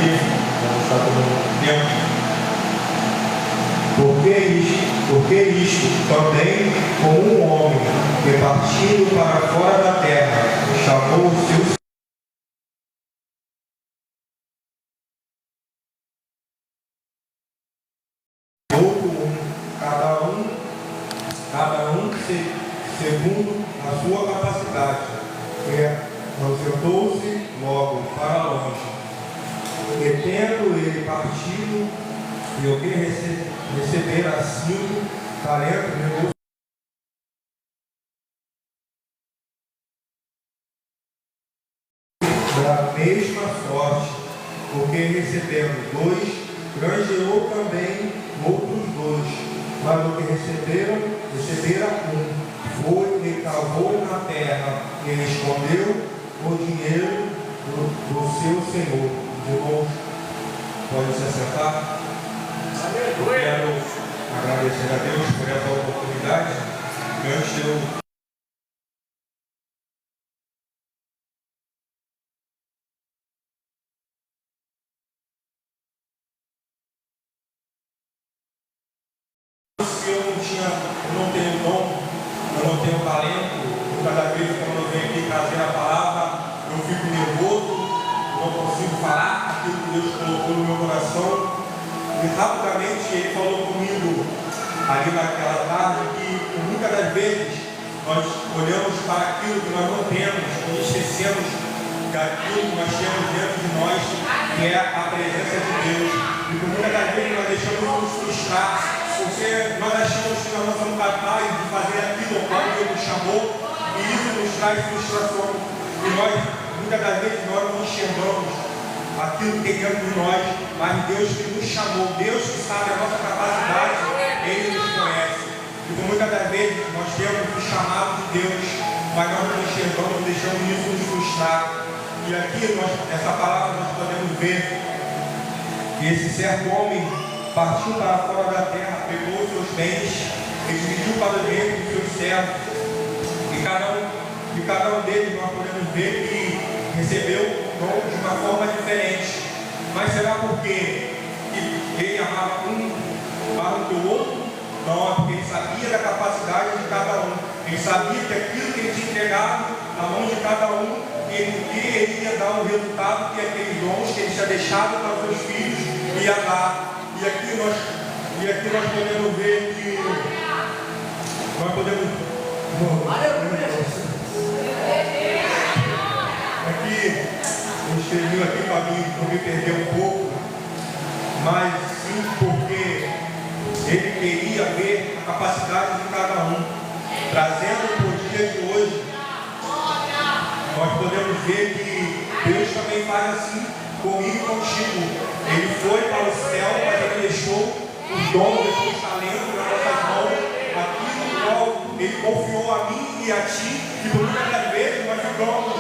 aqui, não está todo tempo. Porque isto também, como um homem que partindo para fora da terra, chamou o seu cada um segundo a sua capacidade, ausentou-se logo para longe, e tendo ele partido, e o que recebera 5 talentos, levou da mesma sorte, porque recebendo 2, granjeou também outros 2. Mas o que recebera 1, foi e cavou na terra e escondeu o dinheiro do seu senhor. Irmãos, pode se assentar. Quero agradecer a Deus por essa oportunidade. Antes de eu eu não tenho dom, eu não tenho talento. Cada vez quando eu venho aqui trazer a palavra, eu fico nervoso, não consigo falar aquilo que Deus colocou no meu coração. E rapidamente ele falou comigo ali naquela tarde que muitas das vezes nós olhamos para aquilo que nós não temos e esquecemos daquilo que nós temos dentro de nós, que é a presença de Deus. E por muitas das vezes nós deixamos nos frustrar, porque nós achamos que nós não somos capazes de fazer aquilo ao qual Deus nos chamou, e isso nos traz frustração. E nós, muitas das vezes, nós não enxergamos aquilo que tem dentro de nós, mas Deus que nos chamou, Deus que sabe a nossa capacidade, Ele nos conhece. E por muitas das vezes nós temos o chamado de Deus, mas nós não enxergamos, deixamos isso nos frustrar. E aqui, essa palavra, nós podemos ver que esse certo homem partiu para fora da terra, pegou os seus bens e dividiu para dentro dos seus servos. E cada um deles nós podemos ver que recebeu o dom de uma forma diferente. Mas será porque ele amava um para o outro? Não, é porque ele sabia da capacidade de cada um. Ele sabia que aquilo que ele tinha entregado na mão de cada um, ele ia dar o resultado que aqueles dons que ele tinha deixado para os seus filhos ia dar. E aqui nós podemos ver que nós podemos. Aqui eu escrevi aqui para me perder um pouco, mas sim porque ele queria ver a capacidade de cada um, trazendo para o dia de hoje. Nós podemos ver que Deus também faz assim comigo e contigo. Ele foi para o céu, mas ele deixou os dons, deixou os talentos nas nossas mãos, aquilo qual ele confiou a mim e a ti, que por muitas vezes nós ficamos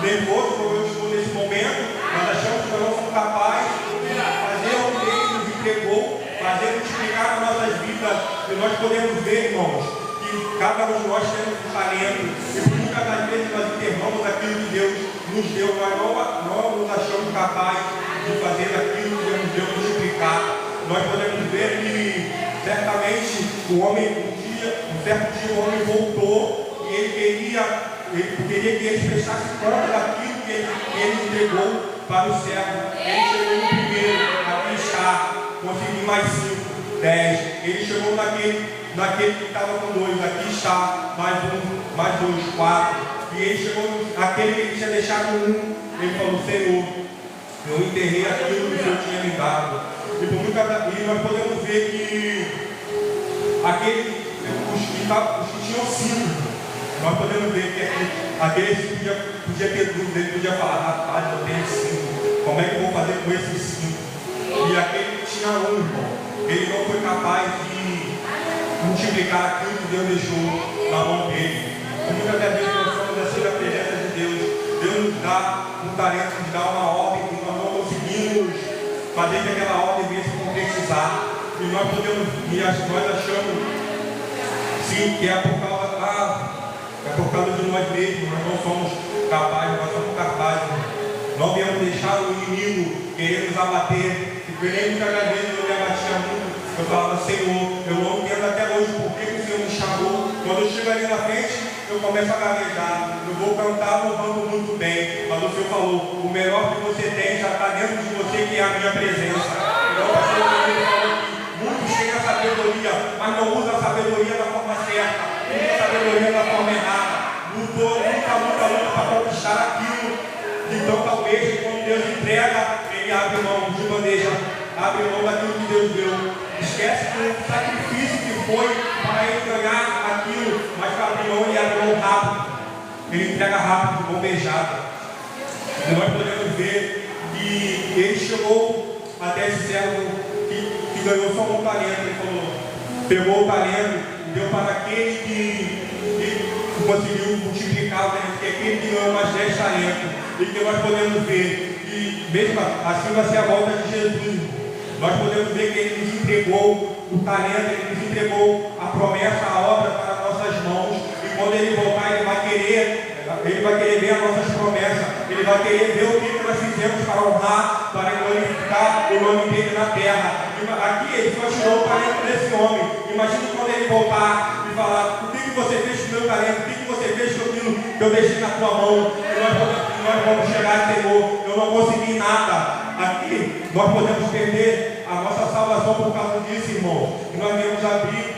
nervosos, como eu estou nesse momento, nós achamos que nós não somos capazes de fazer o que ele nos entregou, fazer multiplicar nas nossas vidas. E nós podemos ver, irmãos, que cada um de nós temos um talento, e por muitas das vezes nós enterramos aquilo que Deus nos deu, nós não nos achamos capazes de fazer aquilo que Deus nos deu, multiplicar. Nós podemos ver que certamente um certo dia o homem voltou e ele queria que eles fechassem conta daquilo que ele entregou para o servo. Ele chegou no primeiro, aqui está, consegui mais 5, 10. Ele chegou naquele que estava com 2, aqui está, mais 1, mais 2, 4. E ele chegou naquele que ele tinha deixado 1. Ele falou: Senhor, eu enterrei aquilo que o Senhor tinha me dado. E nós podemos ver que os que tinham 5, nós podemos ver que aqueles que podia ter dúvida, ele podia falar: rapaz, eu tenho 5, como é que eu vou fazer com esses 5? E aquele que tinha 1, irmão, ele não foi capaz de multiplicar aquilo que Deus deixou na mão dele. E muitas das vezes nós somos assim na presença de Deus. Deus nos dá um talento, nos dá uma ordem e nós não conseguimos fazer que aquela ordem venha se concretizar. E nós achamos sim que é por causa de nós mesmos, nós não somos capazes, nós somos capazes. Não viemos deixar o inimigo querer nos abater. E muitas vezes eu me abatia muito. Eu falava, Senhor, eu não entendo até hoje por que o Senhor me chamou. Quando eu chego ali na frente, eu começo a gaguejar. Eu vou cantar louvando muito bem. Mas o Senhor falou, o melhor que você tem já está dentro de você, que é a minha presença. Então, o pastor falou que muitos têm a sabedoria, mas não usa a sabedoria da forma certa. Usa a sabedoria da forma errada. Luta para conquistar aquilo. Então, talvez, quando Deus entrega, ele abre mão de bandeja, abre mão daquilo que Deus deu. Esquece do sacrifício que foi para ele ganhar aquilo, mas para abrir mão, ele abre mão rápido. Ele entrega rápido, de mão beijada. E nós podemos ver que ele chegou até esse servo que ganhou só um talento. Ele falou, pegou o talento e deu para aquele que conseguiu multiplicar o talento, que é aquele que ganhou mais 10 talentos. E que nós podemos ver, e mesmo assim vai ser a volta de Jesus. Nós podemos ver que ele nos entregou o talento, ele nos entregou a promessa, a obra para nossas mãos. E quando ele voltar, ele vai querer ver as nossas promessas. Ele vai querer ver o que nós fizemos para honrar, para glorificar o nome dele na terra. Aqui ele só tirou o talento desse homem. Imagina quando ele voltar e falar, o que você fez com o meu talento? O que você fez com aquilo que eu deixei na tua mão? E nós vamos chegar, Senhor, eu não consegui nada. Aqui nós podemos perder a nossa salvação por causa disso, irmão. E nós devemos abrir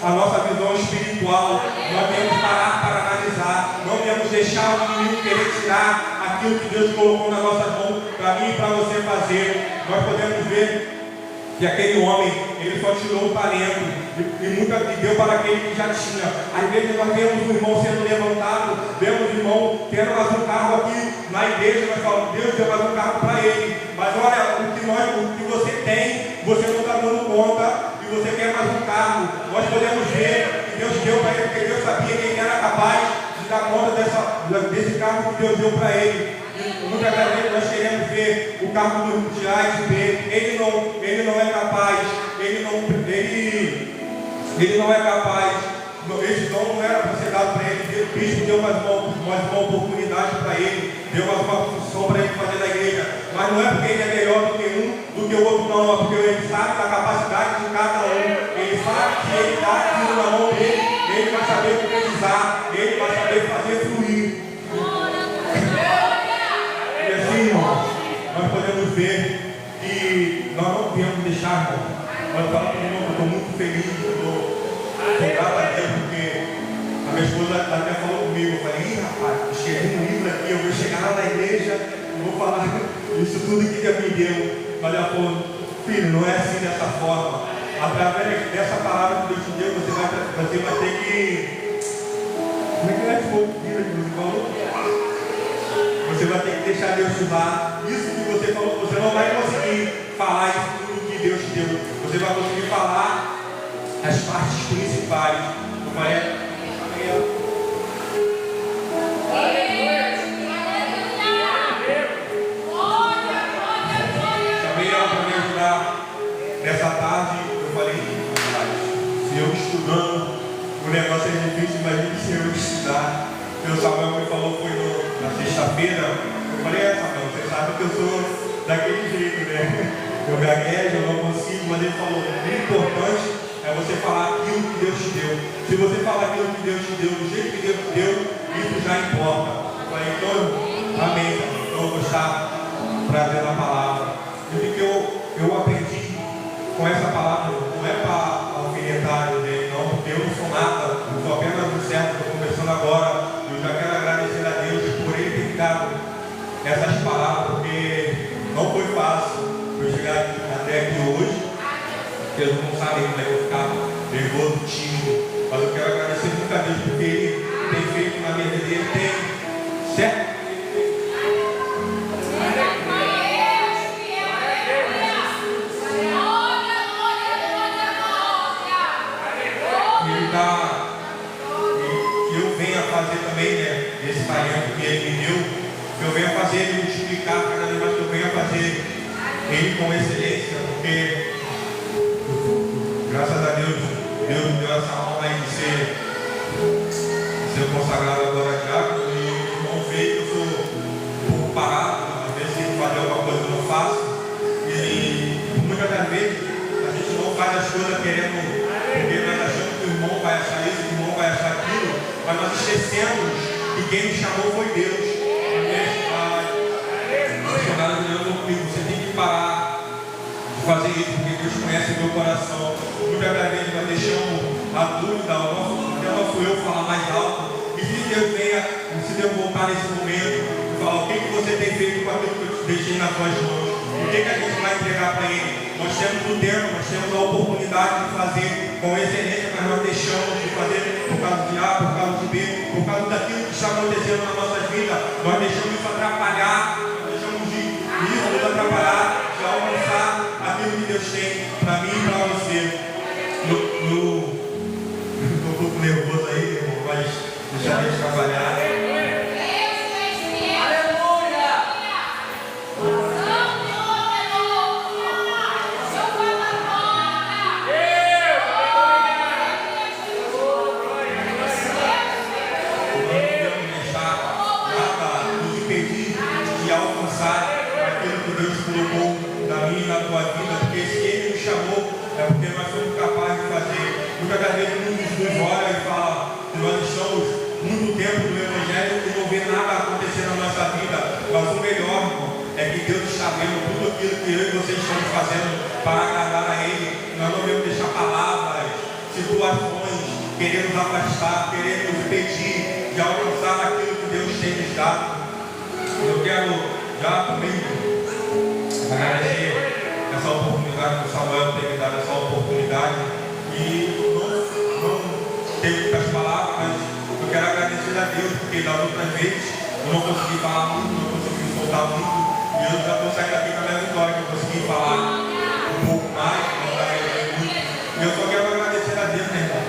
a nossa visão espiritual. Nós devemos parar para analisar. Não devemos deixar o inimigo querer tirar aquilo que Deus colocou nas nossas mãos para mim e para você fazer. Nós podemos ver que aquele homem, ele só tirou o talento e deu para aquele que já tinha. Às vezes nós vemos o irmão sendo levantado, vemos o irmão tendo mais um carro aqui na igreja, nós falamos, Deus deu mais um carro para ele. Mas olha, o que você tem, você não está dando conta e você quer mais um carro. Nós podemos ver que Deus deu para ele, porque Deus sabia que ele era capaz de dar conta desse carro que Deus deu para ele. Muitas vezes nós queremos ver o carro do Tiago dele. Ele não é capaz. Ele não é capaz. Esse dom não era para ser dado para ele. O bispo deu mais uma oportunidade para ele. Deu mais uma função para ele fazer na igreja. Mas não é porque ele é melhor do que um, do que o outro, não. É porque ele sabe da capacidade de cada um. Ele sabe que ele dá aquilo na mão dele. Ele vai saber utilizar. Ele vai saber fazer fluir. Irmão, nós podemos ver que nós não podemos deixar, irmão. Nós falamos que eu estou muito feliz, eu estou grato a Deus, porque a minha esposa até falou comigo. Eu falei, rapaz, escrevi um livro aqui, eu vou chegar lá na igreja e vou falar isso tudo que Deus me deu. Mas ela falou, filho, não é assim dessa forma. Através dessa palavra que Deus te deu, você vai ter que. Como é que é que você falou? Você vai ter que deixar Deus te usar. Isso que você falou, você não vai conseguir falar isso tudo que Deus te deu. Você vai conseguir falar as partes principais. Eu falei, chamei ela para me ajudar nessa tarde. Eu falei, se eu estudando, o negócio é difícil, imagine se eu estudar. O Samuel me falou, foi na sexta-feira. Eu falei, Samuel, você sabe que eu sou daquele jeito, né? Eu gaguejo, eu não consigo, mas ele falou, o importante é você falar aquilo que Deus te deu. Se você falar aquilo que Deus te deu, do jeito que Deus te deu, isso já importa. Eu falei, então, amém, então eu vou estar trazendo a palavra. E o que eu aprendi com essa palavra, não é para alfinetar dele, não, porque eu não sou nada, eu sou apenas um servo, estou conversando agora. Eu já quero agradecer a Deus por ele ter dado essas palavras, porque não foi fácil eu chegar até aqui hoje. Vocês não sabem como é que eu ficava nervoso, tímido, mas eu quero agradecer muito a Deus porque ele tem feito na minha vida, ele tem certo. Ele dá. Eu venho a fazer também, né, esse talento que ele me deu, que eu venho a fazer ele multiplicar cada vez mais, que eu venho a fazer ele com excelência, porque graças a Deus, Deus me deu essa honra aí de ser consagrado agora diácono, e o irmão vê que eu sou um pouco parado, às vezes coisas querendo, porque nós achamos que o irmão vai achar isso, que o irmão vai achar aquilo, mas nós esquecemos que quem nos chamou foi Deus. Você tem que parar de fazer isso, porque Deus conhece o meu coração. Muitas das vezes nós deixamos a dúvida, até o nosso eu falar mais alto. E se Deus venha, se Deus voltar nesse momento e falar o que você tem feito com aquilo que eu te deixei nas suas mãos, o que a gente vai entregar para Ele? Nós temos o tempo, nós temos a oportunidade de fazer com excelência, mas nós deixamos de fazer por causa de A, por causa de B, por causa daquilo que está acontecendo nas nossas vidas. Nós deixamos isso atrapalhar, nós deixamos de isso nos atrapalhar, de alcançar aquilo que Deus tem para mim e para você. Estou um pouco nervoso aí, irmão, mas deixa a gente trabalhar. Na tua vida, porque se Ele nos chamou, é porque nós somos capazes de fazer. Muitas das vezes muitos nos olham e falam que nós estamos muito tempo no Evangelho e não vê nada acontecer na nossa vida. Mas o melhor, irmão, é que Deus está vendo tudo aquilo que eu e vocês estamos fazendo para agradar a Ele. Nós não devemos deixar palavras, situações, querer nos afastar, querer nos impedir de alcançar aquilo que Deus tem nos dado. Eu quero já também agradecer essa oportunidade que o Samuel tem me dado, essa oportunidade, e não tenho muitas palavras, mas eu quero agradecer a Deus, porque das outras vezes eu não consegui falar muito, não consegui soltar muito, e eu já estou saindo aqui com a minha vitória, que eu consegui falar um pouco mais, não agradecer muito, e eu só quero agradecer a Deus, né, irmão?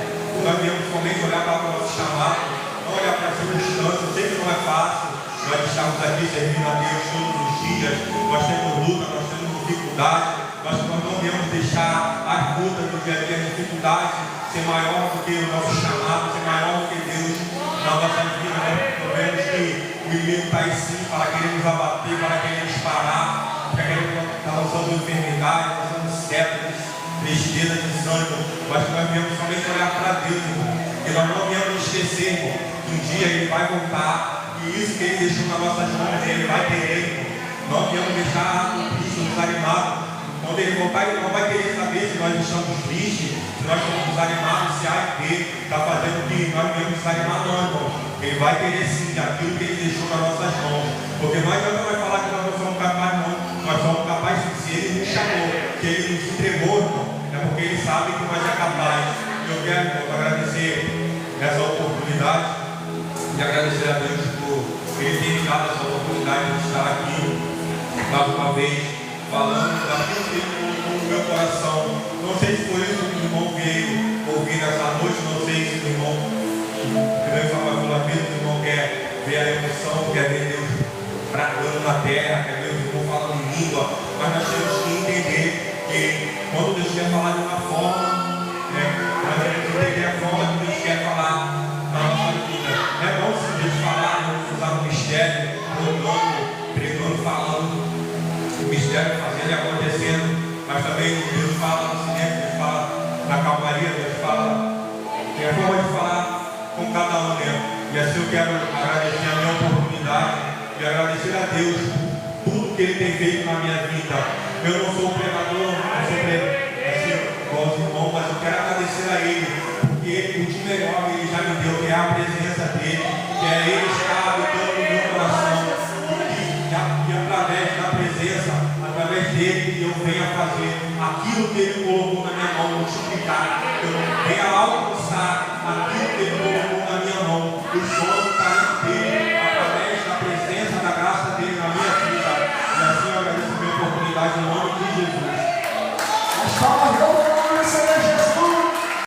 Nós viemos somente olhar para o nosso chamado, não olhar para as circunstâncias. Eu sei que não é fácil nós estamos aqui servindo a Deus todos os dias, nós temos luta, nós temos dificuldade, mas nós não devemos deixar as lutas do dia a dia, as dificuldades, ser maior do que o nosso chamado, ser maior do que Deus na nossa vida. Nós vemos que o inimigo está aí sim para querer nos abater, para querer nos parar, para querer estar lançando enfermidade, lançando setas, tristeza, desânimo, mas nós devemos somente olhar para Deus, irmão, e nós não devemos esquecer, irmão, que um dia Ele vai voltar. E isso que Ele deixou nas nossas mãos, Ele vai querer. Não devemos deixar o Cristo desanimado. Quando Ele voltar, Ele não vai querer saber se nós estamos tristes, se nós estamos desanimados, se A e B está fazendo o que nós devemos desanimar, não, irmão. Ele vai querer sim aquilo que Ele deixou nas nossas mãos. Porque nós não vamos falar que nós não somos capazes, não. Nós somos capazes de, se Ele nos chamou, que Ele nos entregou, irmão. É porque Ele sabe que nós é capaz. Eu quero, irmão, agradecer essa oportunidade. E agradecer a Deus por Ele ter me dado essa oportunidade de estar aqui mais uma vez, falando daquilo que Ele colocou no meu coração. Não sei se foi isso que o irmão veio ouvir nessa noite, não sei se o irmão veio falar pela vida, o irmão quer ver a emoção, quer ver Deus bradando na terra, quer ver o irmão falando em língua, mas nós temos que entender que quando Deus quer falar de uma forma, nós temos que entender a forma que Deus quer falar na nossa vida. É bom se Deus falar, usar o mistério, pregando, falando, o mistério fazendo e acontecendo, mas também Deus fala no silêncio, Deus fala na calmaria, Deus fala, tem a forma de falar com cada um, né? E assim eu quero agradecer a minha oportunidade e agradecer a Deus por tudo que Ele tem feito na minha vida. Eu não sou pregador, não sou assim, igual os irmãos, mas eu quero agradecer a Ele, porque o de melhor Ele já me deu, que é a presença dEle, que é Ele estar habitando no meu coração, e através da presença, através dEle, eu venha fazer aquilo que Ele colocou na minha mão, multiplicar, eu venha alcançar aquilo